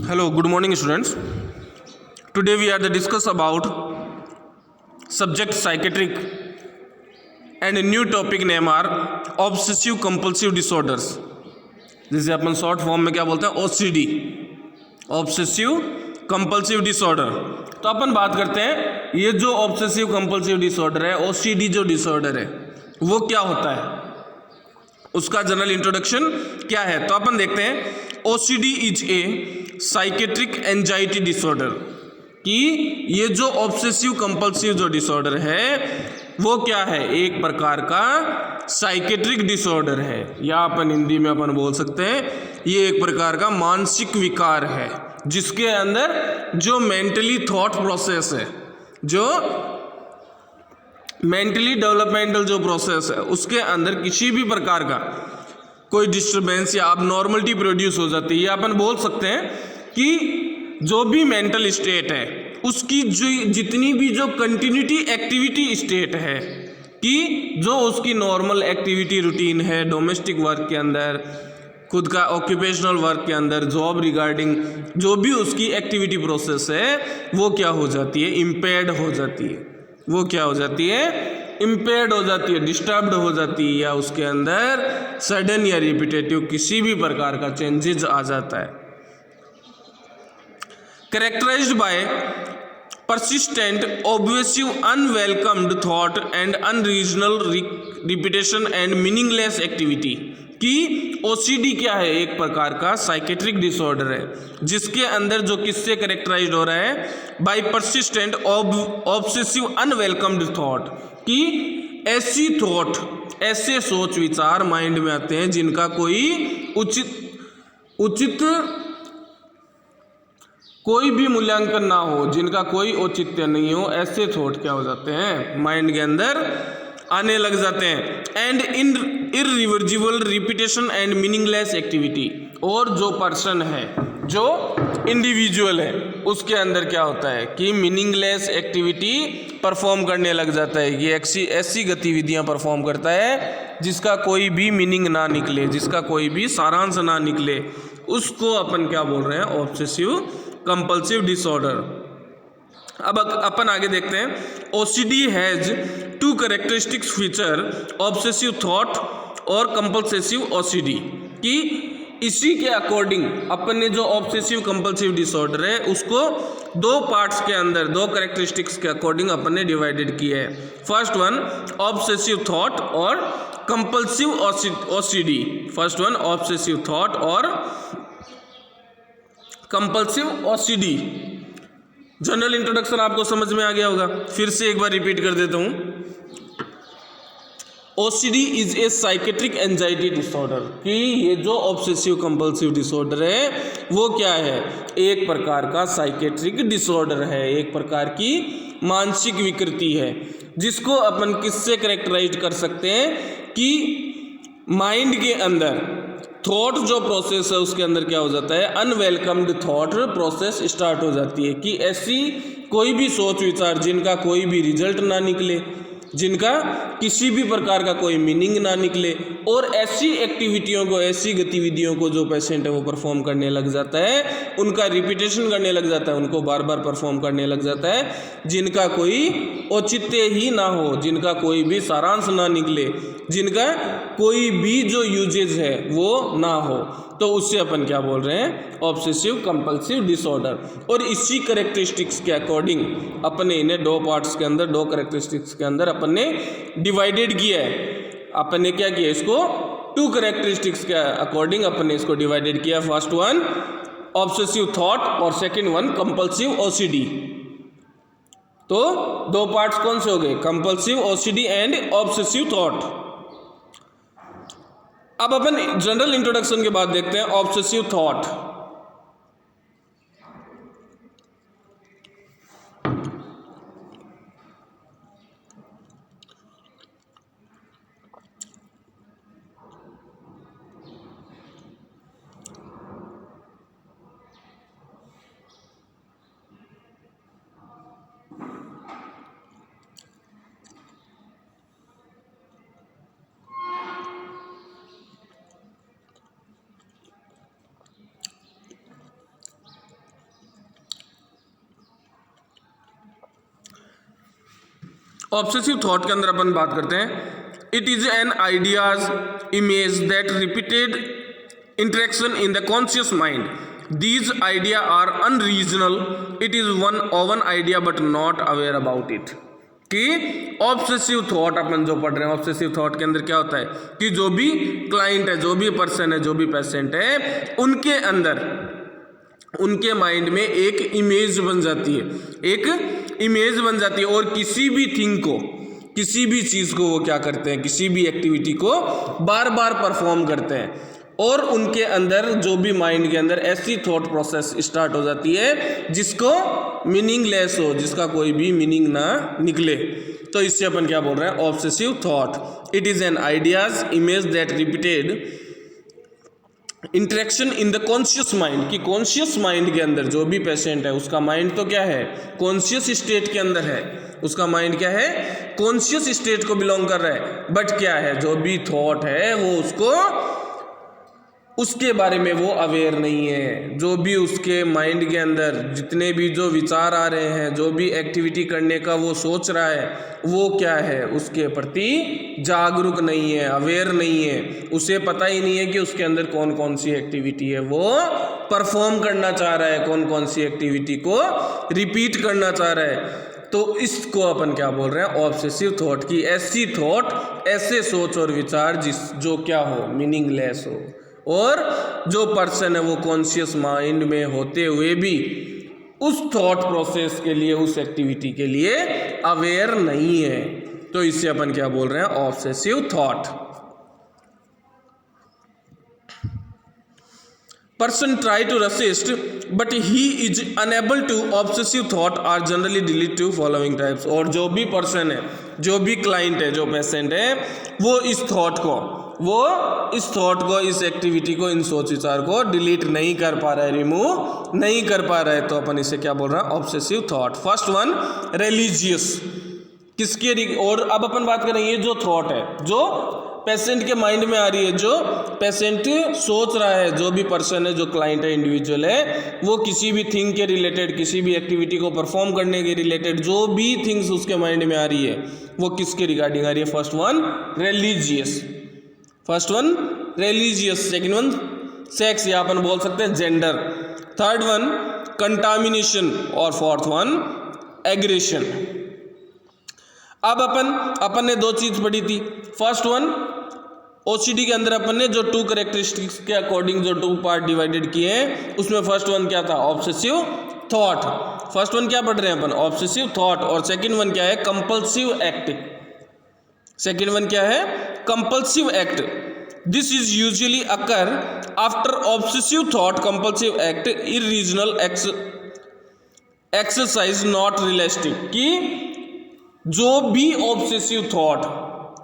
Hello, good morning, students. Today we are to discuss about subject psychiatric and a new topic name are obsessive compulsive disorders. जिसे अपन short form में क्या बोलते हैं, OCD, obsessive compulsive disorder. तो अपन बात करते हैं ये जो ऑब्सेसिव कंपल्सिव डिसऑर्डर है, OCD जो डिसऑर्डर है वो क्या होता है, उसका जनरल इंट्रोडक्शन क्या है. तो अपन देखते हैं OCD is a psychiatric anxiety disorder, कि ये जो ऑब्सेसिव कंपल्सिव जो डिसऑर्डर है वो क्या है, एक प्रकार का साइकेट्रिक डिसऑर्डर है, या अपन हिंदी में अपन बोल सकते हैं ये एक प्रकार का मानसिक विकार है, जिसके अंदर जो मेंटली थॉट प्रोसेस है, जो मेंटली डेवलपमेंटल जो प्रोसेस है उसके अंदर किसी भी प्रकार का कोई डिस्टर्बेंस या अबनॉर्मलिटी प्रोड्यूस हो जाती है. या अपन बोल सकते हैं कि जो भी मेंटल स्टेट है उसकी जो जितनी भी जो कंटिन्यूटी एक्टिविटी स्टेट है, कि जो उसकी नॉर्मल एक्टिविटी रूटीन है डोमेस्टिक वर्क के अंदर, खुद का ऑक्यूपेशनल वर्क के अंदर, जॉब रिगार्डिंग जो भी उसकी एक्टिविटी प्रोसेस है वो क्या हो जाती है, इम्पेयर्ड हो जाती है. वो क्या हो जाती है, इम्पेयर्ड हो जाती है, डिस्टर्ब्ड हो जाती है, या उसके अंदर सडन या रिपीटेटिव किसी भी प्रकार का चेंजेस आ जाता है. Characterized by persistent obsessive unwelcomed thought and unreasonable repetition and meaningless activity. कि OCD क्या है, एक प्रकार का साइकेट्रिक डिसऑर्डर है जिसके अंदर जो किससे कैरेक्टराइज्ड हो रहा है, bye persistent obsessive unwelcomed thought, कि ऐसी थॉट, ऐसे सोच विचार माइंड में आते हैं जिनका कोई उचित कोई भी मूल्यांकन ना हो, जिनका कोई औचित्य नहीं हो, ऐसे थॉट क्या हो जाते हैं, माइंड के अंदर आने लग जाते हैं. And in irreversible repetition and meaningless activity. और जो पर्सन है, जो इंडिविजुअल है, उसके अंदर क्या होता है कि मीनिंगलेस एक्टिविटी परफॉर्म करने लग जाता है, कि ऐसी गतिविधियां परफॉर्म करता है जिसका कोई भी मीनिंग ना निकले, जिसका कोई भी सारांश ना निकले, उसको अपन क्या बोल रहे हैं, ऑब्सेसिव कंपल्सिव डिसऑर्डर. अब अपन आगे देखते हैं. OCD has to characteristics feature, obsessive thought और कंपल्सिव OCD, कि इसी के अकॉर्डिंग अपन ने जो ऑब्सेसिव कंपल्सिव डिसऑर्डर है उसको दो पार्ट्स के अंदर, दो कैरेक्टरिस्टिक्स के अकॉर्डिंग अपन ने डिवाइडेड किया है. फर्स्ट वन ऑब्सेसिव थॉट और compulsive OCD. First one obsessive thought और कंपल्सिव OCD. जनरल इंट्रोडक्शन आपको समझ में आ गया होगा, फिर से एक बार रिपीट कर देता हूं. OCD is a psychiatric anxiety disorder, कि ये जो ऑब्सेसिव कंपल्सिव डिसऑर्डर है वो क्या है, एक प्रकार का साइकेट्रिक डिसऑर्डर है, एक प्रकार की मानसिक विकृति है, जिसको अपन किससे कैरेक्टराइज कर सकते हैं, कि माइंड के अंदर थॉट जो प्रोसेस है उसके अंदर क्या हो जाता है, अनवेलकम्ड थॉट प्रोसेस स्टार्ट हो जाती है, कि ऐसी कोई भी सोच विचार जिनका कोई भी रिजल्ट ना निकले, जिनका किसी भी प्रकार का कोई मीनिंग ना निकले, और ऐसी एक्टिविटियों को, ऐसी गतिविधियों को जो पेशेंट है वो परफॉर्म करने लग जाता है, उनका रिपीटेशन करने लग जाता है, उनको बार बार परफॉर्म करने लग जाता है, जिनका कोई औचित्य ही ना हो, जिनका कोई भी सारांश ना निकले, जिनका कोई भी जो यूजेज है वो ना हो, तो उससे अपन क्या बोल रहे हैं, ऑब्सेसिव कंपल्सिव डिसऑर्डर. और इसी कैरेक्टरिस्टिक्स के अकॉर्डिंग अपने इन्हें दो पार्ट्स के अंदर, दो कैरेक्टरिस्टिक्स के अंदर अपन ने डिवाइडेड किया है. अपन ने क्या किया, इसको टू कैरेक्टरिस्टिक्स के अकॉर्डिंग अपन ने इसको डिवाइडेड किया. फर्स्ट वन ऑब्सेसिव थॉट और सेकेंड वन कंपल्सिव OCD. तो दो पार्ट्स कौन से हो गए, compulsive OCD and obsessive thought. अब अपन जनरल इंट्रोडक्शन के बाद देखते हैं ऑब्सेसिव थॉट. ऑब्सेसिव थॉट के अंदर अपन बात करते हैं, it is an ideas image that repeated interaction in the conscious mind, these idea are unrational, it is one idea but not aware about it. कि ऑब्सेसिव थॉट अपन जो पढ़ रहे हैं, ऑब्सेसिव थॉट के अंदर क्या होता है कि जो भी क्लाइंट है, जो भी पर्सन है, जो भी पेशेंट है, उनके अंदर, उनके माइंड में एक इमेज बन जाती है, एक इमेज बन जाती है, और किसी भी थिंग को, किसी भी चीज़ को वो क्या करते हैं, किसी भी एक्टिविटी को बार बार परफॉर्म करते हैं, और उनके अंदर जो भी माइंड के अंदर ऐसी थॉट प्रोसेस स्टार्ट हो जाती है जिसको मीनिंगलेस हो, जिसका कोई भी मीनिंग ना निकले। तो इससे अपन क्या बोल रहे हैं, obsessive thought. It is an ideas image that repeated interaction in the conscious mind, कि कॉन्शियस माइंड के अंदर जो भी पेशेंट है उसका माइंड तो क्या है, कॉन्शियस स्टेट के अंदर है, उसका माइंड क्या है, कॉन्शियस स्टेट को बिलोंग कर रहा है, बट क्या है, जो भी थॉट है वो उसको, उसके बारे में वो अवेयर नहीं है। जो भी उसके माइंड के अंदर जितने भी जो विचार आ रहे हैं, जो भी एक्टिविटी करने का वो सोच रहा है, वो क्या है, उसके प्रति जागरूक नहीं है, अवेयर नहीं है, उसे पता ही नहीं है कि उसके अंदर कौन कौन सी एक्टिविटी है वो परफॉर्म करना चाह रहा है, कौन कौन सी एक्टिविटी को रिपीट करना चाह रहा है। तो इसको अपन क्या बोल रहे हैं, ऑब्सेसिव थॉट की ऐसी थॉट, ऐसे सोच और विचार जो क्या हो, मीनिंगलेस हो, और जो पर्सन है वो कॉन्शियस माइंड में होते हुए भी उस थॉट प्रोसेस के लिए, उस एक्टिविटी के लिए अवेयर नहीं है। तो इससे अपन क्या बोल रहे हैं, obsessive thought. Person try to resist but he is unable to, obsessive thought are generally delete to following types. और जो भी पर्सन है, जो भी क्लाइंट है, जो पेशेंट है, वो इस थॉट को, इस एक्टिविटी को, इन सोच विचार को डिलीट नहीं कर पा रहा है, रिमूव नहीं कर पा रहा है। तो अपन इसे क्या बोल रहे हैं, obsessive thought. First one, religious, किसके, और अब अपन बात करें, ये जो थॉट है जो पेशेंट के माइंड में आ रही है, जो पेशेंट सोच रहा है, जो भी पर्सन है, जो क्लाइंट है, इंडिविजुअल है, वो किसी भी थिंग के रिलेटेड, किसी भी एक्टिविटी को परफॉर्म करने के रिलेटेड जो भी थिंग्स उसके माइंड में आ रही है, वो किसके रिगार्डिंग आ रही है। First one religious, first one religious, second one sex, या अपन बोल सकते हैं जेंडर, थर्ड वन कंटामिनेशन, और फोर्थ वन एग्रेशन। अब अपन ने दो चीज पढ़ी थी। फर्स्ट वन, ओसीडी के अंदर अपन ने जो 2 कैरेक्टरिस्टिक्स के अकॉर्डिंग जो 2 पार्ट डिवाइडेड किए हैं, उसमें फर्स्ट वन क्या था, ऑब्सेसिव थॉट। फर्स्ट वन क्या पढ़ रहे हैं अपन, ऑब्सेसिव थॉट, और सेकंड वन क्या है, कंपल्सिव एक्ट। सेकंड वन क्या है, compulsive act. This is usually occur after obsessive thought, compulsive act, irrational exercise not realistic. कि जो भी ऑब्सेसिव थॉट,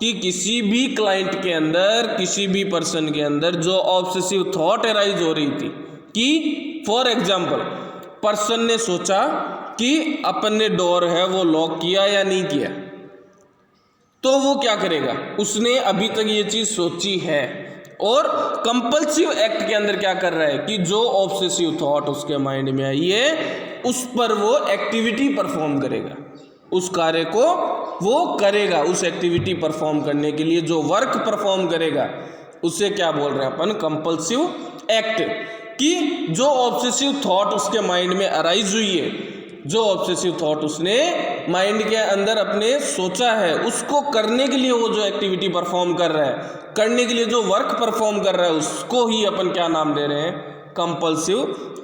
कि किसी भी क्लाइंट के अंदर, किसी भी पर्सन के अंदर जो ऑब्सेसिव थॉट अराइज हो रही थी, कि फॉर एग्जांपल पर्सन ने सोचा कि अपन ने डोर है वो लॉक किया या नहीं किया, तो वो क्या करेगा, उसने अभी तक ये चीज सोची है, और कंपल्सिव एक्ट के अंदर क्या कर रहा है कि जो ऑब्सेसिव थॉट उसके माइंड में आई है, उस पर वो एक्टिविटी परफॉर्म करेगा, उस कार्य को वो करेगा, उस एक्टिविटी परफॉर्म करने के लिए जो वर्क परफॉर्म करेगा, उसे क्या बोल रहे हैं अपन, कंपल्सिव एक्ट। कि जो ऑब्सेसिव थॉट उसके माइंड में अराइज हुई है, जो ऑब्सेसिव थॉट उसने माइंड के अंदर अपने सोचा है, उसको करने के लिए वो जो एक्टिविटी परफॉर्म कर रहा है, करने के लिए जो वर्क परफॉर्म कर रहा है, उसको ही अपन क्या नाम दे रहे हैं, कंपल्सिव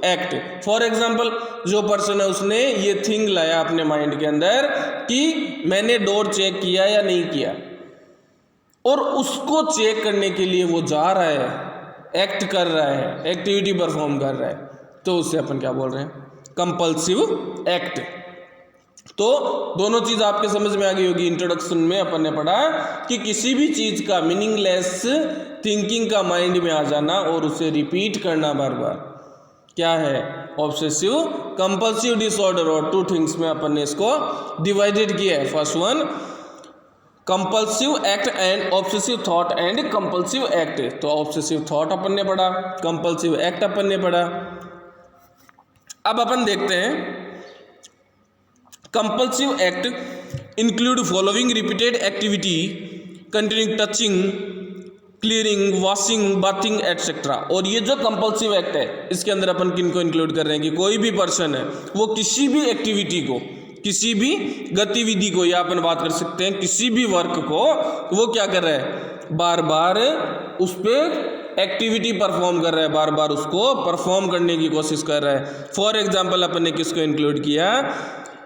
एक्ट। फॉर एग्जाम्पल, जो पर्सन है उसने ये थिंग लाया अपने माइंड के अंदर कि मैंने डोर चेक किया या नहीं किया, और उसको चेक करने के लिए वो जा रहा है, एक्ट कर रहा है, एक्टिविटी परफॉर्म कर रहा है, तो उससे अपन क्या बोल रहे हैं, कंपल्सिव एक्ट। तो दोनों चीज आपके समझ में आ गई होगी। इंट्रोडक्शन में अपन ने पढ़ा कि किसी भी चीज का मीनिंगलेस थिंकिंग का माइंड में आ जाना और उसे रिपीट करना बार बार, क्या है, ऑब्सेसिव कंपल्सिव डिसऑर्डर। और 2 थिंग्स में अपन ने इसको डिवाइडेड किया है। First one compulsive act and obsessive thought and compulsive act. तो ऑब्सेसिव थॉट अपन ने पढ़ा, कंपल्सिव एक्ट अपन ने पढ़ा। अब अपन देखते हैं compulsive act include following repeated activity continuing touching, clearing, washing, bathing etcetera. और ये जो कंपल्सिव एक्ट है इसके अंदर अपन किन को इंक्लूड कर रहे हैं कि कोई भी पर्सन है वो किसी भी एक्टिविटी को, किसी भी गतिविधि को, या अपन बात कर सकते हैं किसी भी वर्क को, वो क्या कर रहा है, बार बार उस पर एक्टिविटी परफॉर्म कर रहा है, बार बार उसको परफॉर्म करने की कोशिश कर रहा है। फॉर एग्जाम्पल अपन ने किसको इंक्लूड किया,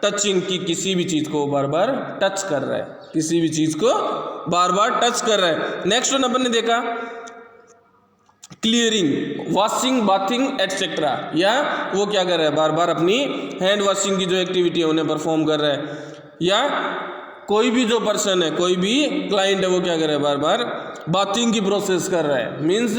टचिंग की, किसी भी चीज़ को बार बार टच कर रहा है, किसी भी चीज़ को बार बार टच कर रहा है। नेक्स्ट वन अपन ने देखा क्लियरिंग, वॉशिंग, बाथिंग एटसेट्रा, या वो क्या कर रहा है, बार बार अपनी हैंड वॉशिंग की जो एक्टिविटी है उन्हें परफॉर्म कर रहा है। या कोई भी जो पर्सन है, कोई भी क्लाइंट है, वो क्या कर रहा है, बार बार बाथिंग की प्रोसेस कर रहा है, मीन्स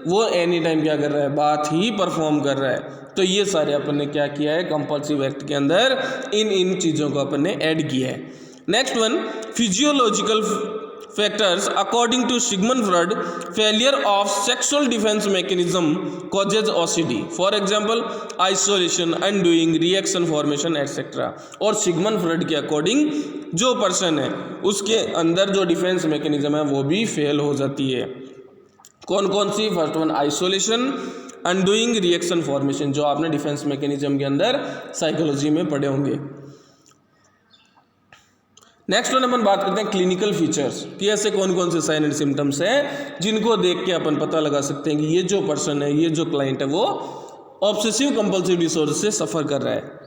वो एनी टाइम क्या कर रहा है, बात ही परफॉर्म कर रहा है। तो ये सारे अपन ने क्या किया है, कंपल्सिव एक्ट के अंदर इन चीज़ों को अपन ने ऐड किया है। Next one, physiological factors according to Sigmund Freud, failure of sexual defence mechanism causes OCD. For example isolation, undoing, reaction formation etcetera. और सिगमंड फ्रॉइड के अकॉर्डिंग जो पर्सन है उसके अंदर जो डिफेंस मैकेनिज्म है वो भी फेल हो जाती है। कौन कौन सी, first one isolation, undoing, reaction formation, जो आपने डिफेंस मैकेनिज्म के अंदर साइकोलॉजी में पढ़े होंगे। नेक्स्ट वन अपन बात करते हैं क्लिनिकल फीचर्स, कि ऐसे कौन कौन से साइन एंड सिम्टम्स हैं जिनको देख के अपन पता लगा सकते हैं कि ये जो पर्सन है, ये जो क्लाइंट है, वो ऑब्सेसिव कंपल्सिव डिसऑर्डर से सफ़र कर रहा है।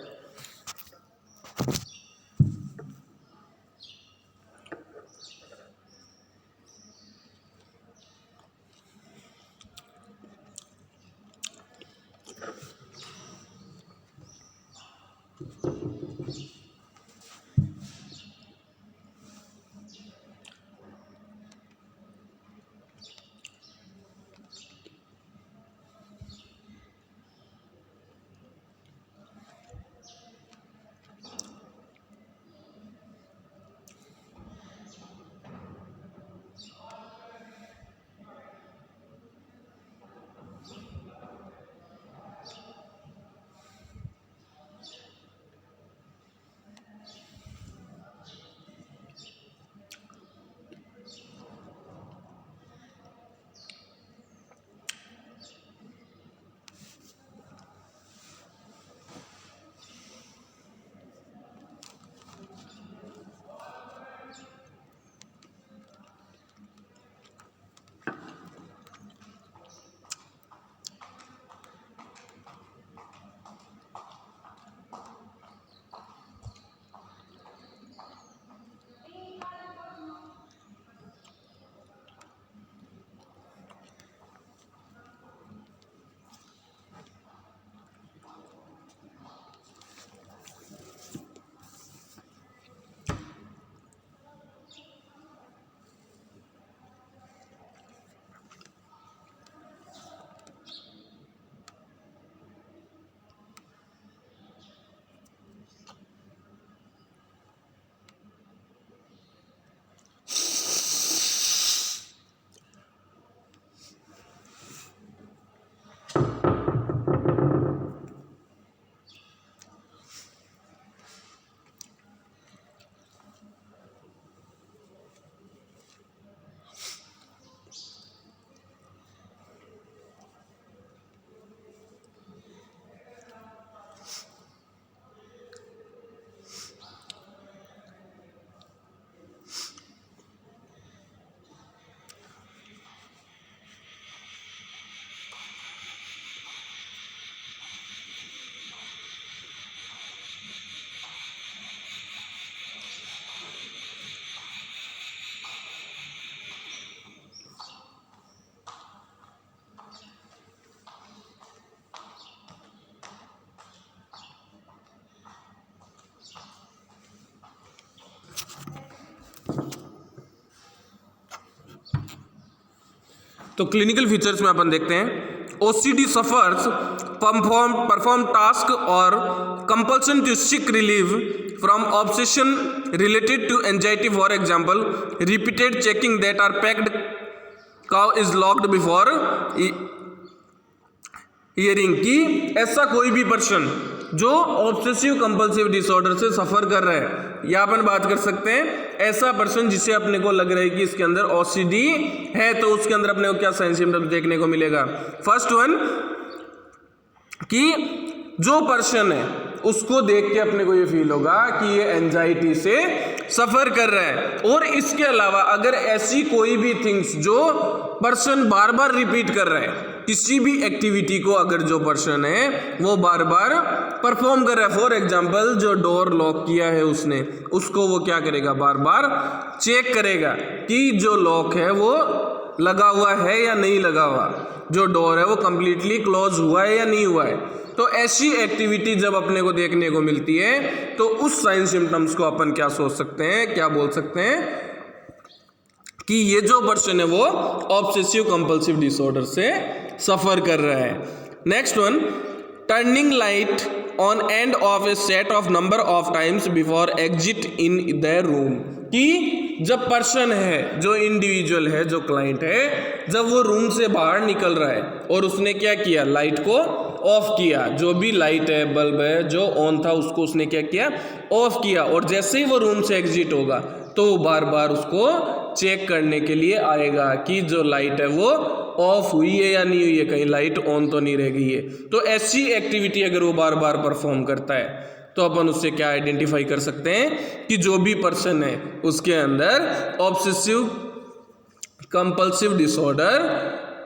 तो क्लिनिकल फीचर्स में अपन देखते हैं ओसीडी सफर्स परफॉर्म टास्क और compulsion to seek relief from obsession related to anxiety. For example repeated checking that are packed cow is locked before hearing. की ऐसा कोई भी पर्सन जो ऑब्सेसिव कंपल्सिव डिसऑर्डर से सफ़र कर रहा है या अपन बात कर सकते हैं ऐसा पर्सन जिसे अपने को लग रहा है कि इसके अंदर OCD है, तो उसके अंदर अपने को क्या साइन सिम्टम्स देखने को मिलेगा। फर्स्ट वन कि जो पर्सन है उसको देख के अपने को ये फील होगा कि ये एंजाइटी से सफर कर रहा है। और इसके अलावा अगर ऐसी कोई भी थिंग्स जो पर्सन बार बार रिपीट कर रहा है, किसी भी एक्टिविटी को अगर जो पर्सन है वो बार बार परफॉर्म कर रहा है, फॉर एग्जांपल जो डोर लॉक किया है उसने, उसको वो क्या करेगा, बार बार चेक करेगा कि जो लॉक है वो लगा हुआ है या नहीं लगा हुआ, जो डोर है वो कंप्लीटली क्लोज हुआ है या नहीं हुआ है। तो ऐसी एक्टिविटी जब अपने को देखने को मिलती है तो उस साइन सिम्टम्स को अपन क्या सोच सकते हैं, क्या बोल सकते हैं कि ये जो पर्सन है वो ऑब्सेसिव कंपल्सिव डिसऑर्डर से सफर कर रहा है। Next one, turning light on end of A set of number of times before exit in the room, कि जब पर्सन है, जो इंडिविजुअल है, जो क्लाइंट है, जब वो रूम से बाहर निकल रहा है और उसने क्या किया, लाइट को ऑफ किया, जो भी लाइट है, बल्ब है जो ऑन था उसको उसने क्या किया, ऑफ किया, और जैसे ही वो रूम से एग्जिट होगा तो वो बार बार उसको चेक करने के लिए आएगा कि जो लाइट है वो ऑफ हुई है या नहीं हुई है, कहीं लाइट ऑन तो नहीं रह गई है। तो ऐसी एक्टिविटी अगर वो बार बार परफॉर्म करता है तो अपन उससे क्या आइडेंटिफाई कर सकते हैं कि जो भी पर्सन है उसके अंदर ऑब्सेसिव कंपल्सिव डिसऑर्डर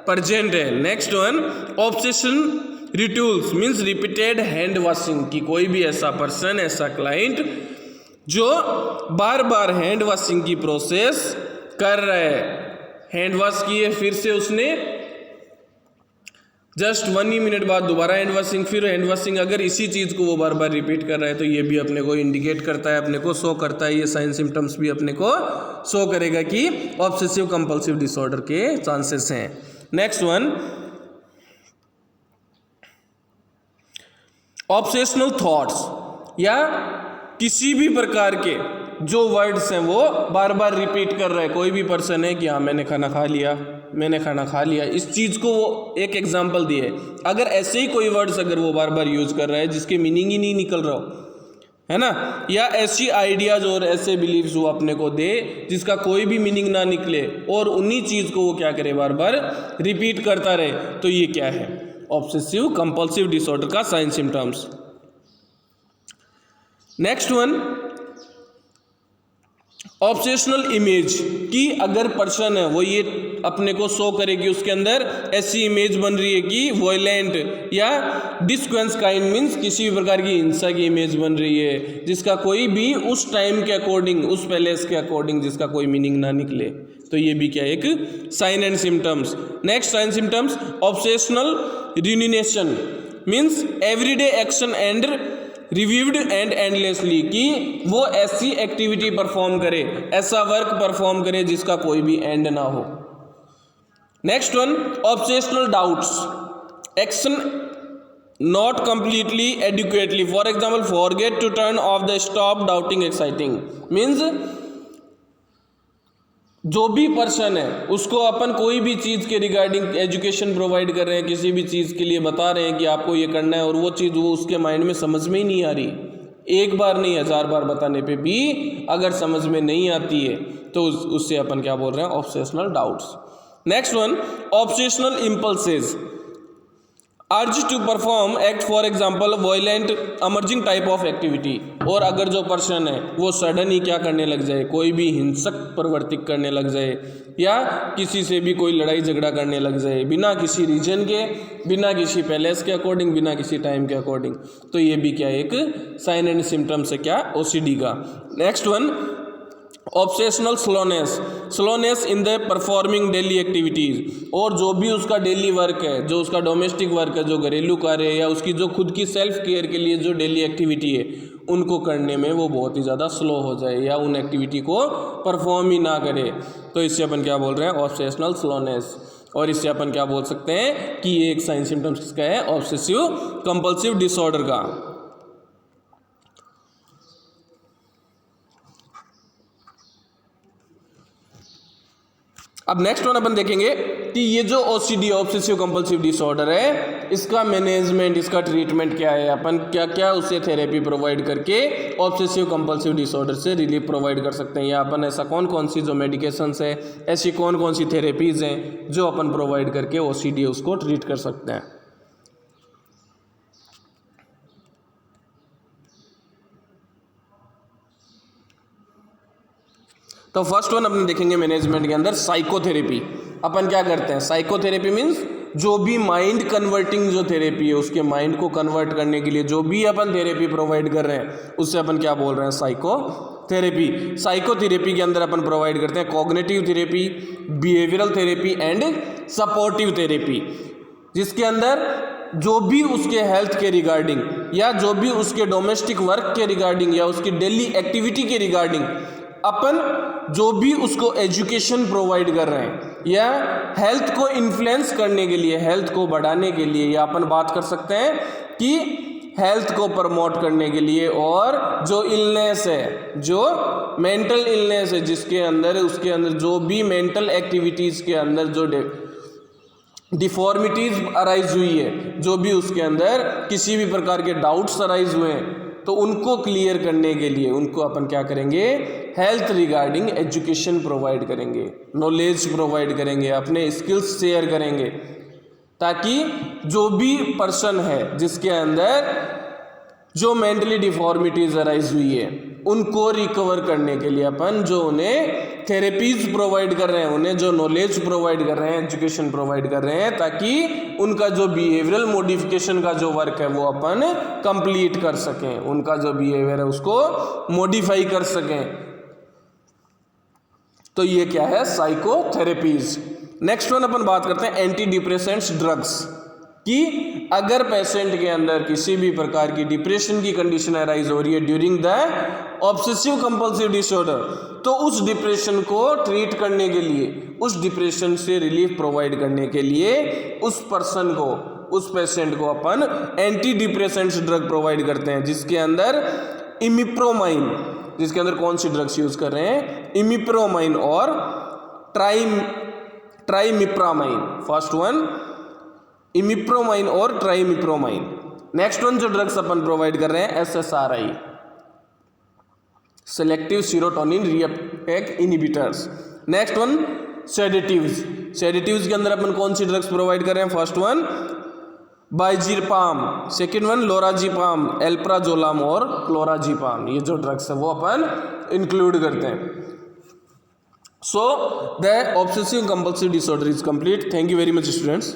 प्रेजेंट है। Next one, obsession rituals means repeated hand washing, कि कोई भी ऐसा पर्सन, ऐसा क्लाइंट जो बार बार हैंड वॉशिंग की प्रोसेस कर रहा है, हैंड वॉश किए फिर से उसने जस्ट 1 ही मिनट बाद दोबारा हैंड वॉशिंग, फिर हैंड वॉशिंग, अगर इसी चीज़ को वो बार बार रिपीट कर रहा है तो ये भी अपने को इंडिकेट करता है, अपने को शो करता है, ये साइन सिम्टम्स भी अपने को शो करेगा कि ऑब्सेसिव कंपल्सिव डिसऑर्डर के चांसेस हैं। नेक्स्ट वन, ऑब्सेशनल थॉट्स, या किसी भी प्रकार के जो वर्ड्स हैं वो बार बार रिपीट कर रहा है। कोई भी पर्सन है कि हाँ मैंने खाना खा लिया, मैंने खाना खा लिया, इस चीज़ को वो एक एग्जांपल दिए। अगर ऐसे ही कोई वर्ड्स अगर वो बार बार यूज कर रहा है जिसके मीनिंग ही नहीं निकल रहा हो, है ना, या ऐसी आइडियाज और ऐसे बिलीव्स वो अपने को दे जिसका कोई भी मीनिंग ना निकले और उन्हीं चीज़ को वो क्या करे, बार बार रिपीट करता रहे, तो ये क्या है, ऑब्सेसिव कंपल्सिव डिसऑर्डर का sign symptoms. Next one, obsessional image, कि अगर पर्सन है वो ये अपने को शो करे कि उसके अंदर ऐसी इमेज बन रही है कि वॉयलेंट या डिस्क्वेंस काइंड मीन्स किसी भी प्रकार की हिंसा की इमेज बन रही है जिसका कोई भी उस टाइम के अकॉर्डिंग, उस पैलेस के अकॉर्डिंग जिसका कोई मीनिंग ना निकले, तो ये भी क्या एक sign and symptoms. Next sign symptoms, obsessional rumination means everyday action and reviewed and endlessly, कि वो ऐसी एक्टिविटी परफॉर्म करे, ऐसा वर्क परफॉर्म करे जिसका कोई भी एंड ना हो। Next one, obsessional doubts, action not completely adequately, for example forget to turn off the stop doubting exciting, means जो भी पर्सन है उसको अपन कोई भी चीज़ के रिगार्डिंग एजुकेशन प्रोवाइड कर रहे हैं, किसी भी चीज़ के लिए बता रहे हैं कि आपको ये करना है, और वो चीज़ वो उसके माइंड में समझ में ही नहीं आ रही, एक बार नहीं 1000 बार बताने पे भी अगर समझ में नहीं आती है तो उससे अपन क्या बोल रहे हैं, obsessional doubts. Next one, obsessional impulses, urge to perform act, for example violent emerging type of activity, और अगर जो पर्सन है वो सडन ही क्या करने लग जाए, कोई भी हिंसक प्रवृत्ति करने लग जाए या किसी से भी कोई लड़ाई झगड़ा करने लग जाए बिना किसी रीजन के, बिना किसी पैलेस के अकॉर्डिंग, बिना किसी टाइम के अकॉर्डिंग, तो ये भी क्या एक साइन एंड सिम्टम्स है क्या, OCD का। Next one, obsessional slowness, slowness in the performing daily activities, और जो भी उसका डेली वर्क है, जो उसका डोमेस्टिक वर्क है, जो घरेलू कार्य है, या उसकी जो खुद की सेल्फ केयर के लिए जो डेली एक्टिविटी है, उनको करने में वो बहुत ही ज़्यादा स्लो हो जाए या उन एक्टिविटी को परफॉर्म ही ना करे, तो इससे अपन क्या बोल रहे हैं, ऑब्सेशनल स्लोनेस। और इससे अपन क्या बोल सकते हैं कि ये एक साइन सिम्टम्स किसका है, ऑब्सेसिव कंपल्सिव डिसऑर्डर का। अब नेक्स्ट वन अपन देखेंगे कि ये जो OCD ऑब्सेसिव कंपल्सिव डिसऑर्डर है, इसका मैनेजमेंट, इसका ट्रीटमेंट क्या है, अपन क्या क्या उसे थेरेपी प्रोवाइड करके ऑब्सेसिव कंपल्सिव डिसऑर्डर से रिलीफ प्रोवाइड कर सकते हैं, या अपन ऐसा कौन कौन सी जो मेडिकेशंस है, ऐसी कौन कौन सी थेरेपीज़ हैं जो अपन प्रोवाइड करके OCD उसको ट्रीट कर सकते हैं। तो फर्स्ट वन अपन देखेंगे मैनेजमेंट के अंदर साइकोथेरेपी। अपन क्या करते हैं, साइकोथेरेपी मीन्स जो भी माइंड कन्वर्टिंग जो थेरेपी है, उसके माइंड को कन्वर्ट करने के लिए जो भी अपन थेरेपी प्रोवाइड कर रहे हैं उससे अपन क्या बोल रहे हैं, साइकोथेरेपी। साइकोथेरेपी के अंदर अपन प्रोवाइड करते हैं cognitive therapy, behavioural therapy and supportive therapy, जिसके अंदर जो भी उसके हेल्थ के रिगार्डिंग या जो भी उसके डोमेस्टिक वर्क के रिगार्डिंग या उसकी डेली एक्टिविटी के रिगार्डिंग अपन जो भी उसको एजुकेशन प्रोवाइड कर रहे हैं या हेल्थ को इन्फ्लुएंस करने के लिए, हेल्थ को बढ़ाने के लिए, या अपन बात कर सकते हैं कि हेल्थ को प्रमोट करने के लिए, और जो इलनेस है, जो मेंटल इलनेस है जिसके अंदर उसके अंदर जो भी मेंटल एक्टिविटीज़ के अंदर जो डिफॉर्मिटीज़ अराइज हुई है, जो भी उसके अंदर किसी भी प्रकार के डाउट्स अराइज हुए हैं, तो उनको क्लियर करने के लिए उनको अपन क्या करेंगे, हेल्थ रिगार्डिंग एजुकेशन प्रोवाइड करेंगे, नॉलेज प्रोवाइड करेंगे, अपने स्किल्स शेयर करेंगे, ताकि जो भी पर्सन है जिसके अंदर जो मेंटली डिफॉर्मिटीज अराइज हुई है उनको रिकवर करने के लिए अपन जो उन्हें थेरेपीज प्रोवाइड कर रहे हैं, उन्हें जो नॉलेज प्रोवाइड कर रहे हैं, एजुकेशन प्रोवाइड कर रहे हैं, ताकि उनका जो बिहेवियरल मॉडिफिकेशन का जो वर्क है वो अपन कंप्लीट कर सकें, उनका जो बिहेवियर है उसको मॉडिफाई कर सकें। तो ये क्या है, साइकोथेरेपीज। नेक्स्ट वन अपन बात करते हैं एंटी डिप्रेसेंट्स ड्रग्स, कि अगर पेशेंट के अंदर किसी भी प्रकार की डिप्रेशन की कंडीशन अराइज हो रही है during the obsessive compulsive disorder, तो उस डिप्रेशन को ट्रीट करने के लिए, उस डिप्रेशन से रिलीफ प्रोवाइड करने के लिए उस पर्सन को, उस पेशेंट को अपन एंटी डिप्रेसेंट्स ड्रग प्रोवाइड करते हैं, जिसके अंदर इमिप्रोमाइन, जिसके अंदर कौन सी ड्रग्स यूज कर रहे हैं, इमिप्रोमाइन और ट्राइमिप्रामाइन। फर्स्ट वन इमिप्रोमाइन और ट्राइमिप्रोमाइन। नेक्स्ट वन जो ड्रग्स अपन प्रोवाइड कर रहे हैं SSRI, selective serotonin reuptake inhibitors. Next one sedatives, sedatives के अंदर अपन कौन सी ड्रग्स प्रोवाइड कर रहे हैं, फर्स्ट वन बाइजिरपाम, सेकेंड वन लोराजिपाम, एल्प्राजोलाम और क्लोराजिपाम। ये जो ड्रग्स है वो अपन इंक्लूड करते हैं। So the obsessive compulsive disorder is complete. Thank you very much, students.